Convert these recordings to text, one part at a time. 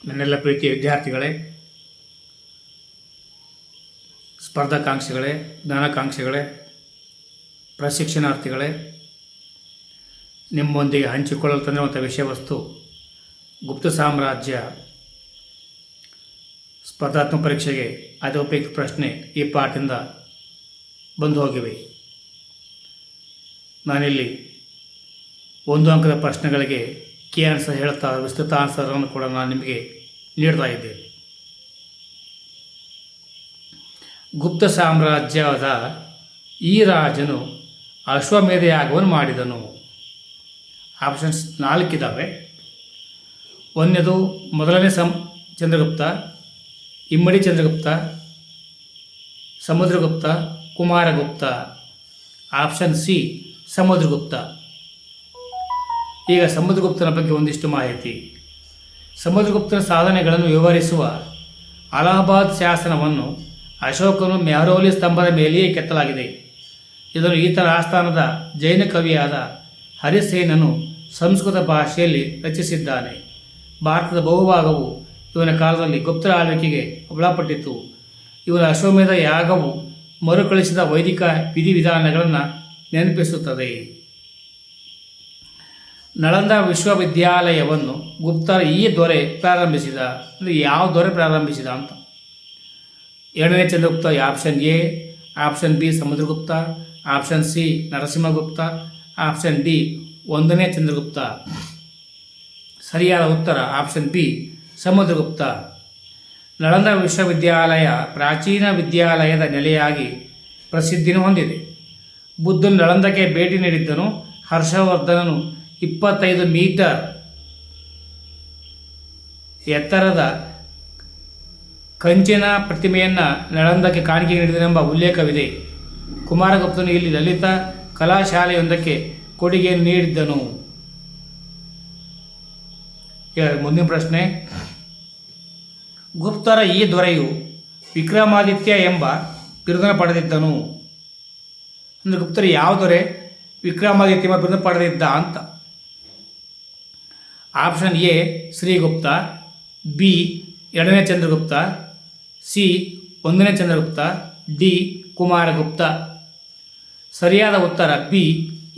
ನನ್ನೆಲ್ಲ ಪ್ರೀತಿಯ ವಿದ್ಯಾರ್ಥಿಗಳೇ, ಸ್ಪರ್ಧಾಕಾಂಕ್ಷಿಗಳೇ, ಜ್ಞಾನಾಕಾಂಕ್ಷಿಗಳೇ, ಪ್ರಶಿಕ್ಷಣಾರ್ಥಿಗಳೇ, ನಿಮ್ಮೊಂದಿಗೆ ಹಂಚಿಕೊಳ್ಳಲು ತಂದಿರುವಂಥ ವಿಷಯ ವಸ್ತು ಗುಪ್ತ ಸಾಮ್ರಾಜ್ಯ ಸ್ಪರ್ಧಾತ್ಮಕ ಪರೀಕ್ಷೆಗೆ ಉಪಯುಕ್ತ ಪ್ರಶ್ನೆ ಈ ಪಾಠದಿಂದ ಬಂದು ಹೋಗಿವೆ. ನಾನಿಲ್ಲಿ 1 ಅಂಕದ ಪ್ರಶ್ನೆಗಳಿಗೆ ಕೀ ಆನ್ಸರ್ ಹೇಳ್ತಾ ವಿಸ್ತೃತ ಆನ್ಸರನ್ನು ಕೂಡ ನಾನು ನಿಮಗೆ ನೀಡ್ತಾ ಇದ್ದೇನೆ. ಗುಪ್ತ ಸಾಮ್ರಾಜ್ಯದ ಈ ರಾಜನು ಅಶ್ವಮೇಧ ಯಾಗವನ್ನು ಮಾಡಿದನು. ಆಪ್ಷನ್ಸ್ 4 ಇದ್ದಾವೆ. ಒಂದನೇದು ಮೊದಲನೇ ಚಂದ್ರಗುಪ್ತ, ಇಮ್ಮಡಿ ಚಂದ್ರಗುಪ್ತ, ಸಮುದ್ರಗುಪ್ತ, ಕುಮಾರಗುಪ್ತ. Option C Samudragupta. ಈಗ ಸಮುದ್ರಗುಪ್ತನ ಬಗ್ಗೆ ಒಂದಿಷ್ಟು ಮಾಹಿತಿ. ಸಮುದ್ರಗುಪ್ತನ ಸಾಧನೆಗಳನ್ನು ವಿವರಿಸುವ ಅಲಹಾಬಾದ್ ಶಾಸನವನ್ನು ಅಶೋಕನು ಮೆಹರೌಲಿ ಸ್ತಂಭದ ಮೇಲೆಯೇ ಕೆತ್ತಲಾಗಿದೆ. ಇದನ್ನು ಈತನ ಆಸ್ಥಾನದ ಜೈನ ಕವಿಯಾದ ಹರಿಸೇನನು ಸಂಸ್ಕೃತ ಭಾಷೆಯಲ್ಲಿ ರಚಿಸಿದ್ದಾನೆ. ಭಾರತದ ಬಹುಭಾಗವು ಇವನ ಕಾಲದಲ್ಲಿ ಗುಪ್ತರ ಆಳ್ವಿಕೆಗೆ ಒಳಪಟ್ಟಿತು. ಇವನ ಅಶ್ವಮೇಧ ಯಾಗವು ಮರುಕಳಿಸಿದ ವೈದಿಕ ವಿಧಿವಿಧಾನಗಳನ್ನು ನೆನಪಿಸುತ್ತದೆ. ನಳಂದ ವಿಶ್ವವಿದ್ಯಾಲಯವನ್ನು ಗುಪ್ತರ ಈ ದೊರೆ ಪ್ರಾರಂಭಿಸಿದ. ಅಂದರೆ ಯಾವ ದೊರೆ ಪ್ರಾರಂಭಿಸಿದ ಅಂತ. 2ನೇ Chandragupta option A, option B Samudragupta, option C Narasimhagupta, option D 1ನೇ ಚಂದ್ರಗುಪ್ತ. ಸರಿಯಾದ ಉತ್ತರ ಆಪ್ಷನ್ ಬಿ ಸಮುದ್ರಗುಪ್ತ. ನಳಂದ ವಿಶ್ವವಿದ್ಯಾಲಯ ಪ್ರಾಚೀನ ವಿದ್ಯಾಲಯದ ನೆಲೆಯಾಗಿ ಪ್ರಸಿದ್ಧಿಯನ್ನು ಹೊಂದಿದೆ. ಬುದ್ಧನು ನಳಂದಕ್ಕೆ ಭೇಟಿ ನೀಡಿದ್ದನು. ಹರ್ಷವರ್ಧನನು 25 ಮೀಟರ್ ಎತ್ತರದ ಕಂಚಿನ ಪ್ರತಿಮೆಯನ್ನು ನಳಂದಕ್ಕೆ ಕಾಣಿಕೆ ನೀಡಿದನೆಂಬ ಉಲ್ಲೇಖವಿದೆ. ಕುಮಾರಗುಪ್ತನು ಇಲ್ಲಿ ಲಲಿತ ಕಲಾಶಾಲೆಯೊಂದಕ್ಕೆ ಕೊಡುಗೆಯನ್ನು ನೀಡಿದ್ದನು. ಮುಂದಿನ ಪ್ರಶ್ನೆ, ಗುಪ್ತರ ಈ ದೊರೆಯು ವಿಕ್ರಮಾದಿತ್ಯ ಎಂಬ ಬಿರುದನ್ನು ಪಡೆದಿದ್ದನು. ಅಂದರೆ ಗುಪ್ತರು ಯಾವ ದೊರೆ ವಿಕ್ರಮಾದಿತ್ಯ ಎಂಬ ಬಿರುದನ್ನು ಪಡೆದಿದ್ದ ಅಂತ. ಆಪ್ಷನ್ ಎ ಶ್ರೀಗುಪ್ತ, ಬಿ 2ನೇ ಚಂದ್ರಗುಪ್ತ, ಸಿ 1ನೇ ಚಂದ್ರಗುಪ್ತ, ಡಿ ಕುಮಾರಗುಪ್ತ. ಸರಿಯಾದ ಉತ್ತರ ಬಿ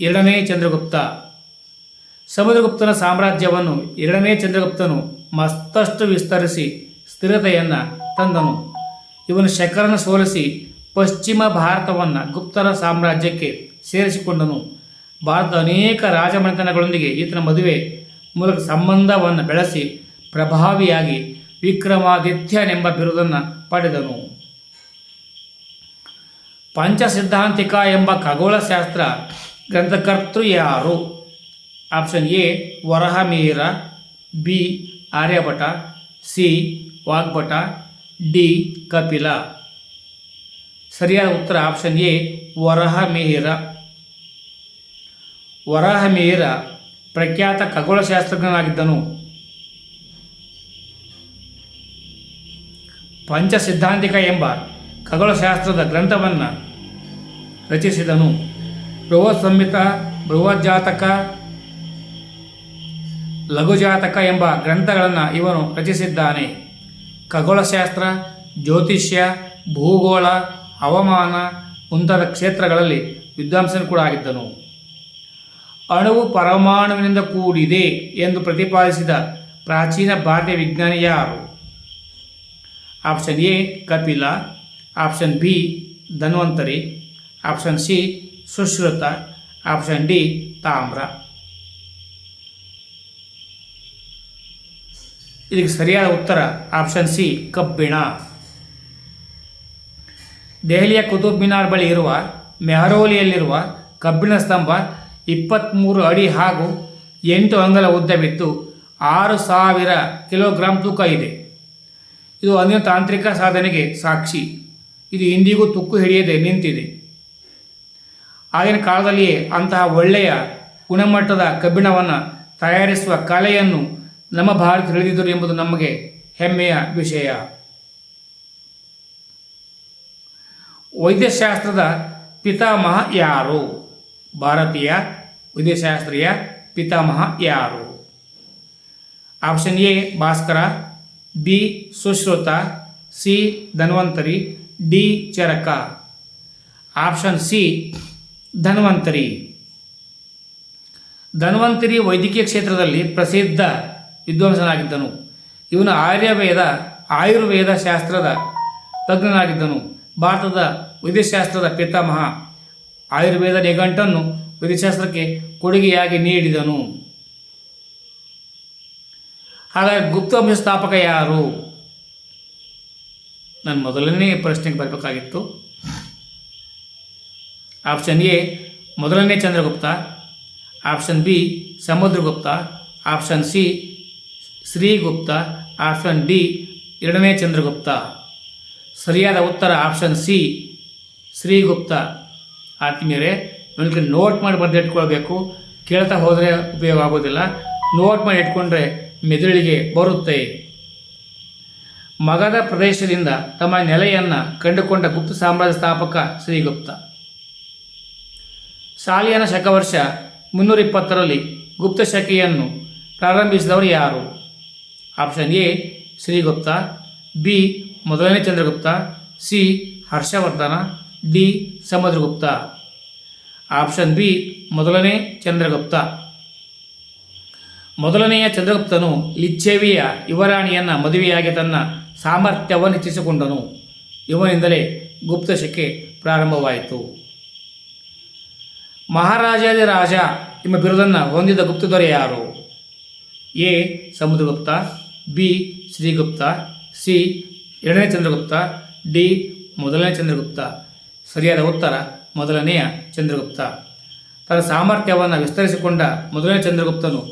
2ನೇ ಚಂದ್ರಗುಪ್ತ. ಸಮುದ್ರಗುಪ್ತನ ಸಾಮ್ರಾಜ್ಯವನ್ನು 2ನೇ ಚಂದ್ರಗುಪ್ತನು ಮತ್ತಷ್ಟು ವಿಸ್ತರಿಸಿ ಸ್ಥಿರತೆಯನ್ನು ತಂದನು. ಇವನು ಶಕರನ್ನು ಸೋಲಿಸಿ ಪಶ್ಚಿಮ ಭಾರತವನ್ನು ಗುಪ್ತರ ಸಾಮ್ರಾಜ್ಯಕ್ಕೆ ಸೇರಿಸಿಕೊಂಡನು. ಭಾರತದ ಅನೇಕ ರಾಜಮನೆತನಗಳೊಂದಿಗೆ ಈತನ ಮದುವೆ ಮೂಲಕ ಸಂಬಂಧವನ್ನು ಬೆಳೆಸಿ ಪ್ರಭಾವಿಯಾಗಿ ವಿಕ್ರಮಾದಿತ್ಯನೆಂಬ ಬಿರುದನ್ನು ಪಡೆದನು. ಪಂಚಸಿದ್ಧಾಂತಿಕ ಎಂಬ ಖಗೋಳಶಾಸ್ತ್ರ ಗ್ರಂಥಕರ್ತೃ ಯಾರು? Option A Varahamihira, B Aryabhata, C Vagbhata, D Kapila. ಸರಿಯಾದ ಉತ್ತರ ಆಪ್ಷನ್ ಎ ವರಹಮಿಹಿರ. ವರಹಮಿಹಿರ ಪ್ರಖ್ಯಾತ ಖಗೋಳಶಾಸ್ತ್ರಜ್ಞನಾಗಿದ್ದನು. ಪಂಚಸಿದ್ಧಾಂತಿಕ ಎಂಬ ಖಗೋಳಶಾಸ್ತ್ರದ ಗ್ರಂಥವನ್ನು ರಚಿಸಿದನು. ಬೃಹತ್ ಸಂಹಿತ, ಬೃಹತ್ ಜಾತಕ, ಲಘುಜಾತಕ ಎಂಬ ಗ್ರಂಥಗಳನ್ನು ಇವನು ರಚಿಸಿದ್ದಾನೆ. ಖಗೋಳಶಾಸ್ತ್ರ, ಜ್ಯೋತಿಷ್ಯ, ಭೂಗೋಳ, ಹವಾಮಾನ ಮುಂತಾದ ಕ್ಷೇತ್ರಗಳಲ್ಲಿ ವಿದ್ವಾಂಸನು ಕೂಡ ಆಗಿದ್ದನು. ಅಣುವು ಪರಮಾಣುವಿನಿಂದ ಕೂಡಿದೆ ಎಂದು ಪ್ರತಿಪಾದಿಸಿದ ಪ್ರಾಚೀನ ಭಾರತೀಯ ವಿಜ್ಞಾನಿ ಯಾರು? Option A Kapila, option B Dhanvantari, option C Sushruta, option D ತಾಮ್ರ. ಇದಕ್ಕೆ ಸರಿಯಾದ ಉತ್ತರ ಆಪ್ಷನ್ ಸಿ ಕಬ್ಬಿಣ. ದೆಹಲಿಯ ಕುತುಬ್ ಮಿನಾರ್ ಬಳಿ ಇರುವ ಮೆಹರೌಲಿಯಲ್ಲಿರುವ ಕಬ್ಬಿಣ ಸ್ತಂಭ 23 ಅಡಿ ಹಾಗೂ 8 ಅಂಗುಲ ಉದ್ದವಿದ್ದು 6000 ಕಿಲೋಗ್ರಾಂ ತೂಕ ಇದೆ. ಇದು ಅಂದಿನ ತಾಂತ್ರಿಕ ಸಾಧನೆಗೆ ಸಾಕ್ಷಿ. ಇದು ಇಂದಿಗೂ ತುಕ್ಕು ಹಿಡಿಯದೆ ನಿಂತಿದೆ. ಆಗಿನ ಕಾಲದಲ್ಲಿಯೇ ಅಂತಹ ಒಳ್ಳೆಯ ಗುಣಮಟ್ಟದ ಕಬ್ಬಿಣವನ್ನು ತಯಾರಿಸುವ ಕಲೆಯನ್ನು ನಮ್ಮ ಭಾರತ ತಿಳಿದಿದ್ದರು ಎಂಬುದು ನಮಗೆ ಹೆಮ್ಮೆಯ ವಿಷಯ. ವೈದ್ಯಶಾಸ್ತ್ರದ ಪಿತಾಮಹ ಯಾರು? ಭಾರತೀಯ ವೈದ್ಯಶಾಸ್ತ್ರೀಯ ಪಿತಾಮಹ ಯಾರು? Option A Bhaskara, B Sushruta, C Dhanvantari, D Charaka. Option C Dhanvantari. Dhanvantari ವೈದ್ಯಕೀಯ ಕ್ಷೇತ್ರದಲ್ಲಿ ಪ್ರಸಿದ್ಧ ವಿದ್ವಾಂಸನಾಗಿದ್ದನು. ಇವನು ಆಯುರ್ವೇದ ಶಾಸ್ತ್ರದ ತಜ್ಞನಾಗಿದ್ದನು. ಭಾರತದ ವೈದ್ಯಶಾಸ್ತ್ರದ ಪಿತಾಮಹ. ಆಯುರ್ವೇದ ನಿಘಂಟನ್ನು ವೈದ್ಯಶಾಸ್ತ್ರಕ್ಕೆ ಕೊಡುಗೆಯಾಗಿ ನೀಡಿದನು. ಹಾಗಾಗಿ ಗುಪ್ತ ವಂಶ ಸ್ಥಾಪಕ ಯಾರು? ನಾನು ಮೊದಲನೇ ಪ್ರಶ್ನೆಗೆ ಬರಬೇಕಾಗಿತ್ತು. ಆಪ್ಷನ್ ಎ ಮೊದಲನೇ Chandragupta, option B Samudragupta, option C Sri Gupta, option D ಎರಡನೇ ಚಂದ್ರಗುಪ್ತ. ಸರಿಯಾದ ಉತ್ತರ ಆಪ್ಷನ್ ಸಿ ಶ್ರೀಗುಪ್ತ. ಆತ್ಮೀಯರೇ, ನನಗೆ ನೋಟ್ ಮಾಡಿ ಬರೆದಿಟ್ಕೊಳ್ಬೇಕು. ಕೇಳ್ತಾ ಹೋದರೆ ಉಪಯೋಗ ಆಗೋದಿಲ್ಲ. ನೋಟ್ ಮಾಡಿ ಇಟ್ಕೊಂಡ್ರೆ ಮೆದುಳಿಗೆ ಬರುತ್ತೆ. ಮಗಧ ಪ್ರದೇಶದಿಂದ ತಮ್ಮ ನೆಲೆಯನ್ನು ಕಂಡುಕೊಂಡ ಗುಪ್ತ ಸಾಮ್ರಾಜ್ಯ ಸ್ಥಾಪಕ ಶ್ರೀಗುಪ್ತ. ಸಾಲಿಯನ ಶಕವರ್ಷ 320ರಲ್ಲಿ ಗುಪ್ತ ಶಕೆಯನ್ನು ಪ್ರಾರಂಭಿಸಿದವರು ಯಾರು? ಆಪ್ಷನ್ ಎ ಶ್ರೀಗುಪ್ತ, ಬಿ ಮೊದಲನೇ Chandragupta, C Harshavardhana, D Samudragupta. Option B ಮೊದಲನೇ ಚಂದ್ರಗುಪ್ತ. ಮೊದಲನೆಯ ಚಂದ್ರಗುಪ್ತನು ಲಿಚ್ಛವಿಯ ಯುವರಾಣಿಯನ್ನು ಮದುವೆಯಾಗಿ ತನ್ನ ಸಾಮರ್ಥ್ಯವನ್ನು ಹೆಚ್ಚಿಸಿಕೊಂಡನು. ಇವನಿಂದಲೇ ಗುಪ್ತ ಶಕೆ ಪ್ರಾರಂಭವಾಯಿತು. ಮಹಾರಾಜಾದಿ ರಾಜ ಎಂಬ ಬಿರುದನ್ನು ಹೊಂದಿದ ಗುಪ್ತದೊರೆ ಯಾರು? A Samudragupta, B Sri Gupta, C ಎರಡನೇ ಚಂದ್ರಗುಪ್ತ, ಡಿ ಮೊದಲನೇ ಚಂದ್ರಗುಪ್ತ. ಸರಿಯಾದ ಉತ್ತರ ಮೊದಲನೆಯ ಚಂದ್ರಗುಪ್ತ. ತನ್ನ ಸಾಮರ್ಥ್ಯವನ್ನು ವಿಸ್ತರಿಸಿಕೊಂಡ ಮೊದಲನೇ ಚಂದ್ರಗುಪ್ತನು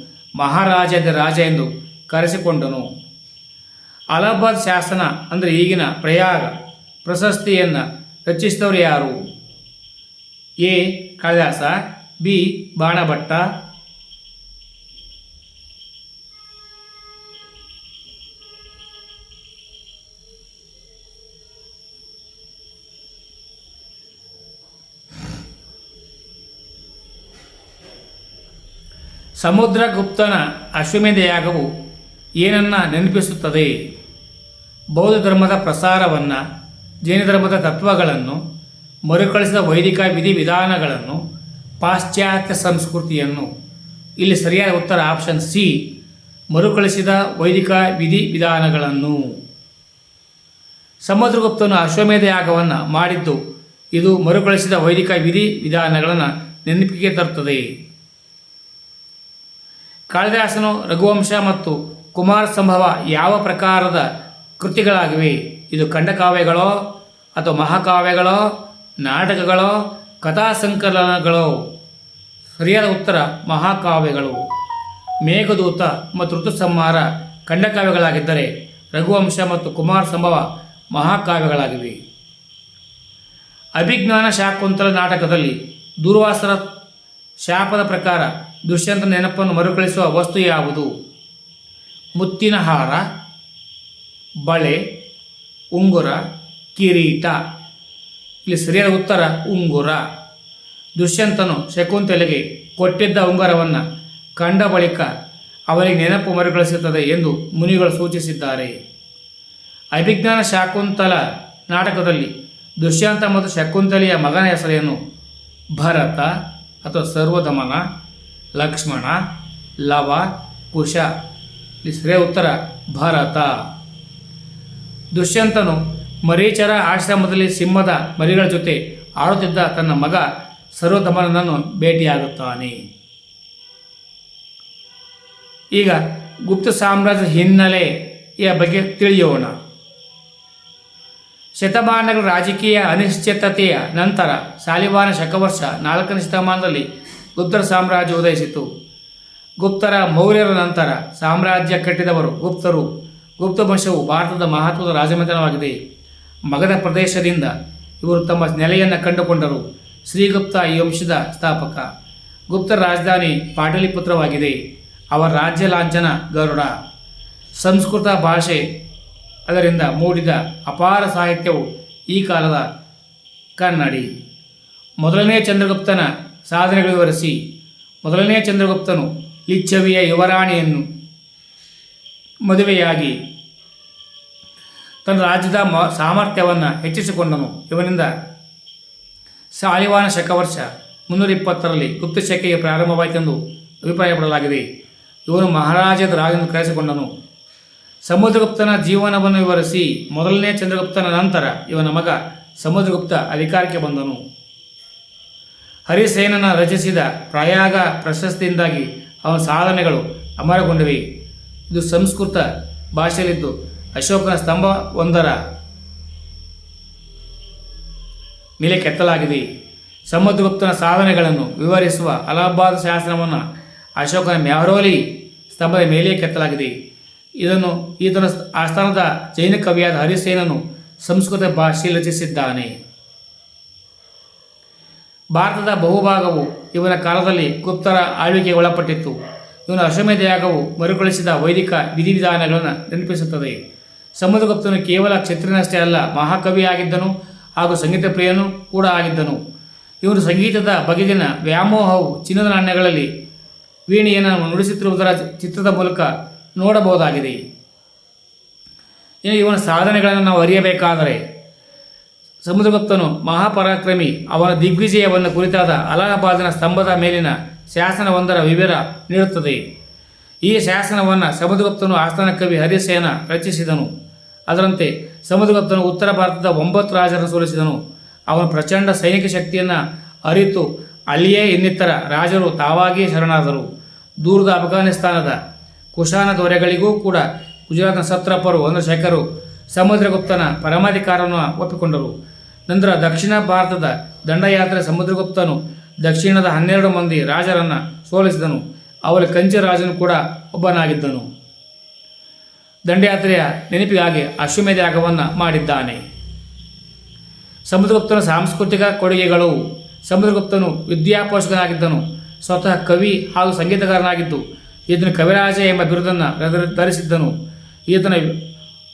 ಮಹಾರಾಜಾದಿ ರಾಜ ಎಂದು ಕರೆಸಿಕೊಂಡನು. ಅಲಹಾಬಾದ್ ಶಾಸನ ಅಂದರೆ ಈಗಿನ ಪ್ರಯಾಗ ಪ್ರಶಸ್ತಿಯನ್ನು ರಚಿಸಿದವರು ಯಾರು? ಎ ಕಾಳಿದಾಸ, ಬಿ ಬಾಣಭಟ್ಟ, ಸಮುದ್ರಗುಪ್ತನ ಅಶ್ವಮೇಧ ಯಾಗವು ಏನನ್ನು ನೆನಪಿಸುತ್ತದೆ? ಬೌದ್ಧ ಧರ್ಮದ ಪ್ರಸಾರವನ್ನು, ಜೈನ ಧರ್ಮದ ತತ್ವಗಳನ್ನು, ಮರುಕಳಿಸಿದ ವೈದಿಕ ವಿಧಿವಿಧಾನಗಳನ್ನು, ಪಾಶ್ಚಾತ್ಯ ಸಂಸ್ಕೃತಿಯನ್ನು. ಇಲ್ಲಿ ಸರಿಯಾದ ಉತ್ತರ ಆಪ್ಷನ್ ಸಿ ಮರುಕಳಿಸಿದ ವೈದಿಕ ವಿಧಿವಿಧಾನಗಳನ್ನು. ಸಮುದ್ರಗುಪ್ತನು ಅಶ್ವಮೇಧ ಯಾಗವನ್ನು ಮಾಡಿದ್ದು ಇದು ಮರುಕಳಿಸಿದ ವೈದಿಕ ವಿಧಿವಿಧಾನಗಳನ್ನು ನೆನಪಿಗೆ ತರುತ್ತದೆ. ಕಾಳಿದಾಸನು ರಘುವಂಶ ಮತ್ತು ಕುಮಾರ ಸಂಭವ ಯಾವ ಪ್ರಕಾರದ ಕೃತಿಗಳಾಗಿವೆ? ಇದು ಖಂಡಕಾವ್ಯಗಳೋ ಅಥವಾ ಮಹಾಕಾವ್ಯಗಳೋ, ನಾಟಕಗಳೋ, ಕಥಾ ಸಂಕಲನಗಳೋ? ಸರಿಯಾದ ಉತ್ತರ ಮಹಾಕಾವ್ಯಗಳು. ಮೇಘದೂತ ಮತ್ತು ಋತುಸಂಹಾರ ಖಂಡಕಾವ್ಯಗಳಾಗಿದ್ದರೆ ರಘುವಂಶ ಮತ್ತು ಕುಮಾರ ಸಂಭವ ಮಹಾಕಾವ್ಯಗಳಾಗಿವೆ. ಅಭಿಜ್ಞಾನ ಶಾಕುಂತಲ ನಾಟಕದಲ್ಲಿ ದೂರ್ವಾಸರ ಶಾಪದ ಪ್ರಕಾರ ದುಷ್ಯಂತನ ನೆನಪನ್ನು ಮರುಕಳಿಸುವ ವಸ್ತು ಯಾವುದು? ಮುತ್ತಿನ ಹಾರ, ಬಳೆ, ಉಂಗುರ, ಕಿರೀಟ. ಇಲ್ಲಿ ಸರಿಯಾದ ಉತ್ತರ ಉಂಗುರ. ದುಷ್ಯಂತನು ಶಕುಂತಲೆಗೆ ಕೊಟ್ಟಿದ್ದ ಉಂಗುರವನ್ನು ಕಂಡ ಬಳಿಕ ಅವರಿಗೆ ನೆನಪು ಮರುಕಳಿಸುತ್ತದೆ ಎಂದು ಮುನಿಗಳು ಸೂಚಿಸಿದ್ದಾರೆ. ಅಭಿಜ್ಞಾನ ಶಾಕುಂತಲ ನಾಟಕದಲ್ಲಿ ದುಷ್ಯಂತ ಮತ್ತು ಶಕುಂತಲೆಯ ಮಗನ ಹೆಸರೇನು? ಭರತ ಅಥವಾ ಸರ್ವದಮನ, ಲಕ್ಷ್ಮಣ, ಲವ, ಕುಶ. ಇಲ್ಲಿ ಸರಿಯಾದ ಉತ್ತರ ಭರತ. ದುಷ್ಯಂತನು ಮರೀಚರ ಆಶ್ರಮದಲ್ಲಿ ಸಿಂಹದ ಮರಿಗಳ ಜೊತೆ ಆಡುತ್ತಿದ್ದ ತನ್ನ ಮಗ ಸರ್ವದಮನನನ್ನು ಭೇಟಿಯಾಗುತ್ತಾನೆ. ಈಗ ಗುಪ್ತ ಸಾಮ್ರಾಜ್ಯದ ಹಿನ್ನೆಲೆಯ ಬಗ್ಗೆ ತಿಳಿಯೋಣ. ಶತಮಾನಗಳ ರಾಜಕೀಯ ಅನಿಶ್ಚಿತತೆಯ ನಂತರ ಶಾಲಿವಾಹನ ಶಕವರ್ಷ 4ನೇ ಶತಮಾನದಲ್ಲಿ ಗುಪ್ತರ ಸಾಮ್ರಾಜ್ಯ ಉದಯಿಸಿತು. ಗುಪ್ತರ ಮೌರ್ಯರ ನಂತರ ಸಾಮ್ರಾಜ್ಯ ಕಟ್ಟಿದವರು ಗುಪ್ತರು. ಗುಪ್ತ ವಂಶವು ಭಾರತದ ಮಹತ್ವದ ರಾಜಮನೆತನವಾಗಿದೆ. ಮಗಧ ಪ್ರದೇಶದಿಂದ ಇವರು ತಮ್ಮ ನೆಲೆಯನ್ನು ಕಂಡುಕೊಂಡರು. ಶ್ರೀಗುಪ್ತ ಈ ವಂಶದ ಸ್ಥಾಪಕ. ಗುಪ್ತರ ರಾಜಧಾನಿ ಪಾಟಲಿಪುತ್ರವಾಗಿದೆ. ಅವರ ರಾಜ್ಯ ಲಾಂಛನ ಗರುಡ. ಸಂಸ್ಕೃತ ಭಾಷೆ ಅದರಿಂದ ಮೂಡಿದ ಅಪಾರ ಸಾಹಿತ್ಯವು ಈ ಕಾಲದ ಕನ್ನಡಿ. ಮೊದಲನೇ ಚಂದ್ರಗುಪ್ತನ ಸಾಧನೆಗಳು ವಿವರಿಸಿ. ಮೊದಲನೇ ಚಂದ್ರಗುಪ್ತನು ಲಿಚ್ಛವಿಯ ಯುವರಾಣಿಯನ್ನು ಮದುವೆಯಾಗಿ ತನ್ನ ರಾಜ್ಯದ ಸಾಮರ್ಥ್ಯವನ್ನು ಹೆಚ್ಚಿಸಿಕೊಂಡನು. ಇವನಿಂದ ಶಾಲಿವಾಹನ ಶಕವರ್ಷ 320ರಲ್ಲಿ ಗುಪ್ತ ಶಕೆಯು ಪ್ರಾರಂಭವಾಯಿತೆಂದು ಅಭಿಪ್ರಾಯಪಡಲಾಗಿದೆ. ಇವನು ಮಹಾರಾಜ್ಯದ ರಾಜೆಂದು ಕರೆಸಿಕೊಂಡನು. ಸಮುದ್ರಗುಪ್ತನ ಜೀವನವನ್ನು ವಿವರಿಸಿ ಮೊದಲನೇ ಚಂದ್ರಗುಪ್ತನ ನಂತರ ಇವನ ಮಗ ಸಮುದ್ರಗುಪ್ತ ಅಧಿಕಾರಕ್ಕೆ ಬಂದನು. ಹರಿಸೇನನ ರಚಿಸಿದ ಪ್ರಯಾಗ ಪ್ರಶಸ್ತಿಯಿಂದಾಗಿ ಅವನ ಸಾಧನೆಗಳು ಅಮರಗೊಂಡಿವೆ. ಇದು ಸಂಸ್ಕೃತ ಭಾಷೆಯಲ್ಲಿದ್ದು ಅಶೋಕನ ಸ್ತಂಭ ಒಂದರ ಮೇಲೆ ಕೆತ್ತಲಾಗಿದೆ. ಸಮುದ್ರಗುಪ್ತನ ಸಾಧನೆಗಳನ್ನು ವಿವರಿಸುವ ಅಲಹಾಬಾದ್ ಶಾಸನವನ್ನು ಅಶೋಕನ ಮೆಹರೌಲಿ ಸ್ತಂಭದ ಮೇಲೆ ಕೆತ್ತಲಾಗಿದೆ. ಈತನ ಆಸ್ಥಾನದ ಜೈನ ಕವಿಯಾದ ಹರಿಸೇನನು ಸಂಸ್ಕೃತ ಭಾಷೆಯಲ್ಲಿ ರಚಿಸಿದ್ದಾನೆ. ಭಾರತದ ಬಹುಭಾಗವು ಇವನ ಕಾಲದಲ್ಲಿ ಗುಪ್ತರ ಆಳ್ವಿಕೆಗೆ ಒಳಪಟ್ಟಿತ್ತು. ಇವನ ಅಶ್ವಮೇಧ ಯಾಗವು ಮರುಕಳಿಸಿದ ವೈದಿಕ ವಿಧಿವಿಧಾನಗಳನ್ನು ನೆನಪಿಸುತ್ತದೆ. ಸಮುದ್ರಗುಪ್ತನು ಕೇವಲ ಕ್ಷತ್ರಿಯನಷ್ಟೇ ಅಲ್ಲ, ಮಹಾಕವಿಯಾಗಿದ್ದನು ಹಾಗೂ ಸಂಗೀತ ಪ್ರಿಯನೂ ಕೂಡ ಆಗಿದ್ದನು. ಇವನು ಸಂಗೀತದ ಬಗೆಗಿನ ವ್ಯಾಮೋಹವು ಚಿನ್ನದ ನಾಣ್ಯಗಳಲ್ಲಿ ವೀಣೆಯನ್ನು ನುಡಿಸುತ್ತಿರುವುದರ ಚಿತ್ರದ ಮೂಲಕ ನೋಡಬಹುದಾಗಿದೆ. ಇನ್ನು ಇವನ ಸಾಧನೆಗಳನ್ನು ನಾವು ಅರಿಯಬೇಕಾದರೆ ಸಮುದ್ರಗುಪ್ತನು ಮಹಾಪರಾಕ್ರಮಿ. ಅವನ ದಿಗ್ವಿಜಯವನ್ನು ಕುರಿತಾದ ಅಲಹಾಬಾದಿನ ಸ್ತಂಭದ ಮೇಲಿನ ಶಾಸನವೊಂದರ ವಿವರ ನೀಡುತ್ತದೆ. ಈ ಶಾಸನವನ್ನು ಸಮುದ್ರಗುಪ್ತನು ಆಸ್ಥಾನ ಕವಿ ಹರಿಸೇನ ರಚಿಸಿದನು. ಅದರಂತೆ ಸಮುದ್ರಗುಪ್ತನು ಉತ್ತರ ಭಾರತದ 9 ರಾಜರನ್ನು ಸೋಲಿಸಿದನು. ಅವನ ಪ್ರಚಂಡ ಸೈನಿಕ ಶಕ್ತಿಯನ್ನು ಅರಿತು ಅಲ್ಲಿಯೇ ಇನ್ನಿತರ ರಾಜರು ತಾವಾಗಿಯೇ ಶರಣಾದರು. ದೂರದ ಅಫ್ಘಾನಿಸ್ತಾನದ ಕುಶಾನ ದೊರೆಗಳಿಗೂ ಕೂಡ ಗುಜರಾತ್ನ ಸತ್ರಪರು ಅಂದರೆ ಶಕರು ಸಮುದ್ರಗುಪ್ತನ ಪರಮಾಧಿಕಾರವನ್ನು ಒಪ್ಪಿಕೊಂಡರು. ನಂತರ ದಕ್ಷಿಣ ಭಾರತದ ದಂಡಯಾತ್ರೆ ಸಮುದ್ರಗುಪ್ತನು ದಕ್ಷಿಣದ 12 ಮಂದಿ ರಾಜರನ್ನು ಸೋಲಿಸಿದನು. ಅವರ ಕಂಚಿ ರಾಜನು ಕೂಡ ಒಬ್ಬನಾಗಿದ್ದನು. ದಂಡಯಾತ್ರೆಯ ನೆನಪಿಗಾಗಿ ಅಶ್ವಮೇಧ ಯಾಗವನ್ನು ಮಾಡಿದ್ದಾನೆ. ಸಮುದ್ರಗುಪ್ತನ ಸಾಂಸ್ಕೃತಿಕ ಕೊಡುಗೆಗಳು. ಸಮುದ್ರಗುಪ್ತನು ವಿದ್ಯಾಪೋಷಕನಾಗಿದ್ದನು. ಸ್ವತಃ ಕವಿ ಹಾಗೂ ಸಂಗೀತಗಾರನಾಗಿದ್ದು ಈತನು ಕವಿರಾಜ ಎಂಬ ಬಿರುದನ್ನು ಧರಿಸಿದ್ದನು. ಈತನ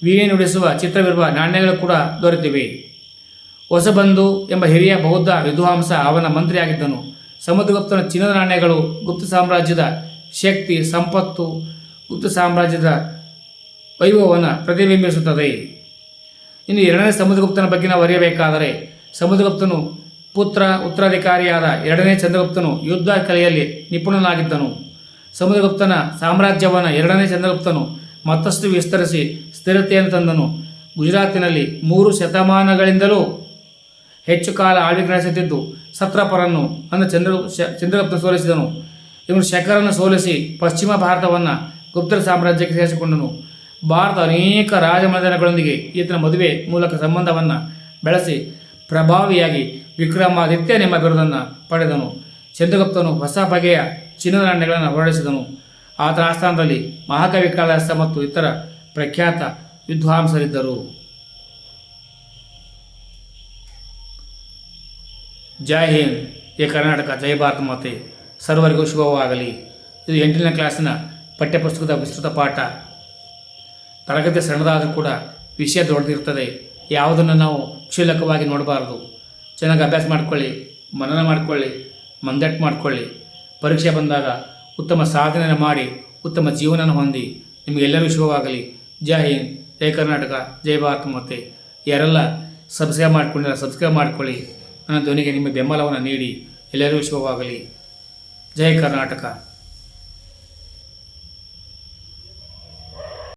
ವೀಣೆ ನುಡಿಸುವ ಚಿತ್ರವಿರುವ ನಾಣ್ಯಗಳು ಕೂಡ ದೊರೆತಿವೆ. ಹೊಸಬಂಧು ಎಂಬ ಹಿರಿಯ ಬೌದ್ಧ ವಿದ್ವಾಂಸ ಅವನ ಮಂತ್ರಿಯಾಗಿದ್ದನು. ಸಮುದ್ರಗುಪ್ತನ ಚಿನ್ನದ ನಾಣ್ಯಗಳು ಗುಪ್ತ ಸಾಮ್ರಾಜ್ಯದ ಶಕ್ತಿ, ಸಂಪತ್ತು, ಗುಪ್ತ ಸಾಮ್ರಾಜ್ಯದ ವೈಭವವನ್ನು ಪ್ರತಿಬಿಂಬಿಸುತ್ತದೆ. ಇನ್ನು ಎರಡನೇ ಸಮುದ್ರಗುಪ್ತನ ಬಗ್ಗೆ ನಾವು ಅರಿಯಬೇಕಾದರೆ ಸಮುದ್ರಗುಪ್ತನು ಉತ್ತರಾಧಿಕಾರಿಯಾದ ಎರಡನೇ ಚಂದ್ರಗುಪ್ತನು ಯುದ್ಧ ಕಲೆಯಲ್ಲಿ ನಿಪುಣನಾಗಿದ್ದನು. ಸಮುದ್ರಗುಪ್ತನ ಸಾಮ್ರಾಜ್ಯವನ್ನು ಎರಡನೇ ಚಂದ್ರಗುಪ್ತನು ಮತ್ತಷ್ಟು ವಿಸ್ತರಿಸಿ ಸ್ಥಿರತೆಯನ್ನು ತಂದನು. ಗುಜರಾತಿನಲ್ಲಿ 3 ಶತಮಾನಗಳಿಂದಲೂ ಹೆಚ್ಚು ಕಾಲ ಆಳ್ವಿಕೆ ನಡೆಸುತ್ತಿದ್ದು ಸತ್ರಪರನ್ನು ಅಂದರೆ ಚಂದ್ರಗುಪ್ತನು ಸೋಲಿಸಿದನು. ಇವನು ಶಕರನ್ನು ಸೋಲಿಸಿ ಪಶ್ಚಿಮ ಭಾರತವನ್ನು ಗುಪ್ತರ ಸಾಮ್ರಾಜ್ಯಕ್ಕೆ ಸೇರಿಸಿಕೊಂಡನು. ಭಾರತ ಅನೇಕ ರಾಜಮನೆತನಗಳೊಂದಿಗೆ ಈತನ ಮದುವೆ ಮೂಲಕ ಸಂಬಂಧವನ್ನು ಬೆಳೆಸಿ ಪ್ರಭಾವಿಯಾಗಿ ವಿಕ್ರಮಾದಿತ್ಯನೆಂಬ ಬಿರುದನ್ನು ಪಡೆದನು. ಚಂದ್ರಗುಪ್ತನು ಹೊಸ ಬಗೆಯ ಚಿನ್ನದ ನಾಣ್ಯಗಳನ್ನು ಹೊರಡಿಸಿದನು. ಆತನ ಆಸ್ಥಾನದಲ್ಲಿ ಮಹಾಕವಿ ಕಾಳಿದಾಸ ಮತ್ತು ಇತರ ಪ್ರಖ್ಯಾತ ವಿದ್ವಾಂಸರಿದ್ದರು. ಜೈ ಹಿಂದ್, ಜೈ ಕರ್ನಾಟಕ, ಜೈ ಭಾರತ ಮಾತೆ. ಸರ್ವರಿಗೂ ಶುಭವಾಗಲಿ. ಇದು 8ನೇ ಕ್ಲಾಸಿನ ಪಠ್ಯಪುಸ್ತಕದ ವಿಸ್ತೃತ ಪಾಠ. ತರಗತಿ ಸಣ್ಣದಾದರೂ ಕೂಡ ವಿಷಯ ದೊಡ್ಡದಿರ್ತದೆ. ಯಾವುದನ್ನು ನಾವು ಕ್ಷುಲ್ಲಕವಾಗಿ ನೋಡಬಾರ್ದು. ಚೆನ್ನಾಗಿ ಅಭ್ಯಾಸ ಮಾಡಿಕೊಳ್ಳಿ, ಮನನ ಮಾಡಿಕೊಳ್ಳಿ, ಮಂದಟ್ಟು ಮಾಡಿಕೊಳ್ಳಿ. ಪರೀಕ್ಷೆ ಬಂದಾಗ ಉತ್ತಮ ಸಾಧನೆಯನ್ನು ಮಾಡಿ ಉತ್ತಮ ಜೀವನವನ್ನು ಹೊಂದಿ. ನಿಮಗೆಲ್ಲರಿಗೂ ಶುಭವಾಗಲಿ. ಜೈ ಹಿಂದ್, ಜೈ ಕರ್ನಾಟಕ, ಜೈ ಭಾರತ ಮಾತೆ. ಯಾರೆಲ್ಲ ಸಬ್ಸ್ಕ್ರೈಬ್ ಮಾಡಿಕೊಂಡಿಲ್ಲ ಸಬ್ಸ್ಕ್ರೈಬ್ ಮಾಡಿಕೊಳ್ಳಿ. ನನ್ನ ಧ್ವನಿಗೆ ನಿಮ್ಮ ಬೆಂಬಲವನ್ನು ನೀಡಿ. ಎಲ್ಲರಿಗೂ ಶುಭವಾಗಲಿ. ಜೈ ಕರ್ನಾಟಕ.